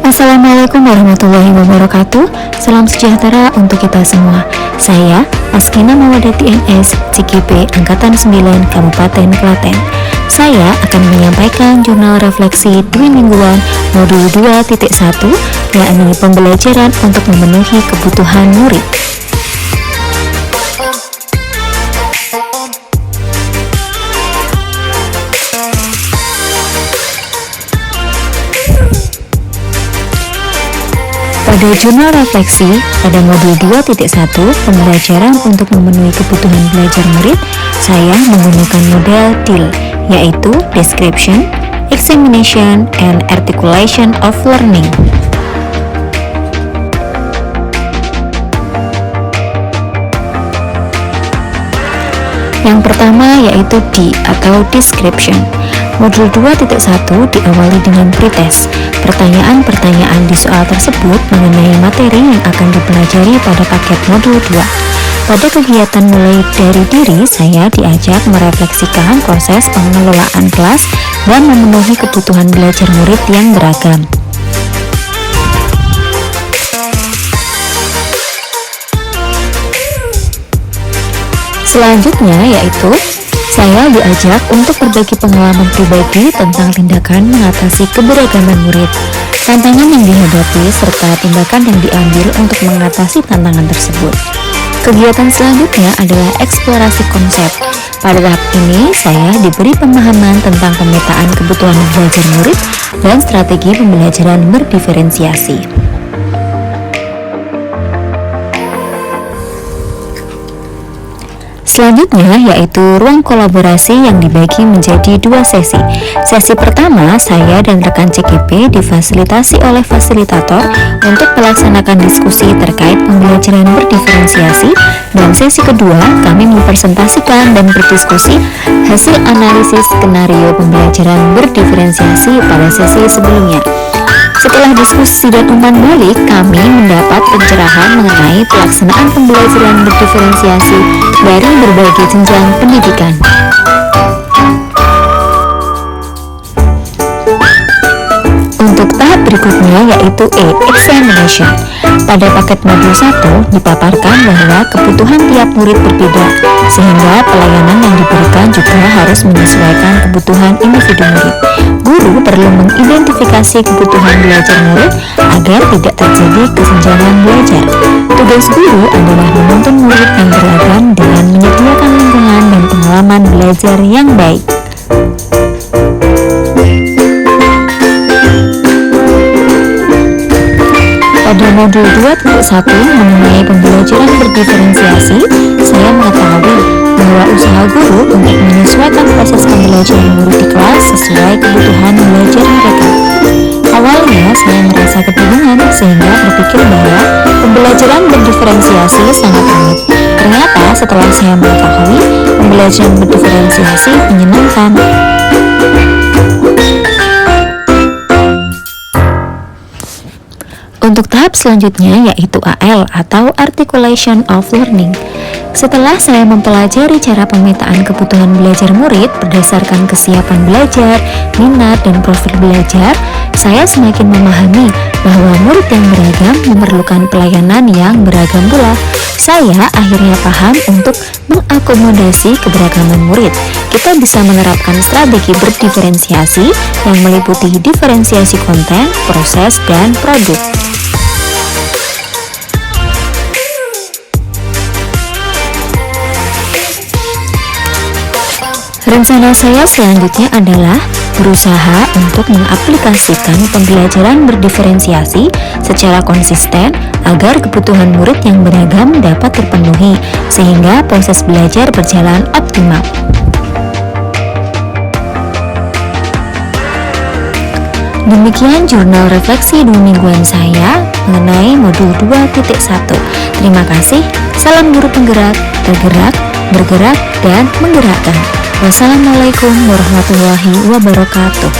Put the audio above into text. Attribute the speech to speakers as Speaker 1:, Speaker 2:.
Speaker 1: Assalamualaikum warahmatullahi wabarakatuh. Salam sejahtera untuk kita semua. Saya Askina Mawadati NS, CKP Angkatan 9 Kabupaten Klaten. Saya akan menyampaikan jurnal refleksi dwi mingguan modul 2.1, yakni pembelajaran untuk memenuhi kebutuhan murid. Pada jurnal refleksi, pada modul 2.1, pembelajaran untuk memenuhi kebutuhan belajar murid, saya menggunakan model DIL, yaitu Description, Examination, and Articulation of Learning. Yang pertama yaitu D atau Description. Modul 2.1 diawali dengan pretest. Pertanyaan-pertanyaan di soal tersebut mengenai materi yang akan dipelajari pada paket modul 2. Pada kegiatan mulai dari diri, saya diajak merefleksikan proses pengelolaan kelas dan memenuhi kebutuhan belajar murid yang beragam. Selanjutnya yaitu saya diajak untuk berbagi pengalaman pribadi tentang tindakan mengatasi keberagaman murid, tantangan yang dihadapi, serta tindakan yang diambil untuk mengatasi tantangan tersebut. Kegiatan selanjutnya adalah eksplorasi konsep. Pada tahap ini, saya diberi pemahaman tentang pemetaan kebutuhan belajar murid dan strategi pembelajaran berdiferensiasi. Selanjutnya yaitu ruang kolaborasi yang dibagi menjadi dua sesi. Sesi pertama, saya dan rekan CKP difasilitasi oleh fasilitator untuk melaksanakan diskusi terkait pembelajaran berdiferensiasi, dan sesi kedua, kami mempresentasikan dan berdiskusi hasil analisis skenario pembelajaran berdiferensiasi pada sesi sebelumnya. Setelah diskusi dan umpan balik, kami mendapat pencerahan mengenai pelaksanaan pembelajaran berdiferensiasi dari berbagai jenjang pendidikan. Untuk tahap berikutnya yaitu E, Examination. Pada paket modul 1 dipaparkan bahwa kebutuhan tiap murid berbeda, sehingga pelayanan yang diberikan juga harus menyesuaikan kebutuhan individu murid. Guru perlu mengidentifikasi kebutuhan belajar murid agar tidak terjadi kesenjangan belajar. Tugas guru adalah menuntun murid yang beragam dengan menyediakan lingkungan dan pengalaman belajar yang baik. Pada modul 2.1 mengenai pembelajaran berdiferensiasi, saya mengetahui bahwa usaha guru untuk menyesuaikan proses pembelajaran murid di kelas sesuai kebutuhan belajar mereka. Awalnya saya merasa kebingungan sehingga berpikir bahwa pembelajaran berdiferensiasi sangat rumit. Ternyata setelah saya mengetahui, pembelajaran berdiferensiasi menyenangkan. Untuk tahap selanjutnya yaitu AL atau Articulation of Learning. Setelah saya mempelajari cara pemetaan kebutuhan belajar murid berdasarkan kesiapan belajar, minat, dan profil belajar, saya semakin memahami bahwa murid yang beragam memerlukan pelayanan yang beragam pula. Saya akhirnya paham untuk mengakomodasi keberagaman murid. Kita bisa menerapkan strategi berdiferensiasi yang meliputi diferensiasi konten, proses, dan produk. Rencana saya selanjutnya adalah berusaha untuk mengaplikasikan pembelajaran berdiferensiasi secara konsisten agar kebutuhan murid yang beragam dapat terpenuhi sehingga proses belajar berjalan optimal. Demikian jurnal refleksi 2 mingguan saya mengenai modul 2.1. Terima kasih. Salam guru penggerak, tergerak, bergerak, dan menggerakkan. Wassalamualaikum warahmatullahi wabarakatuh.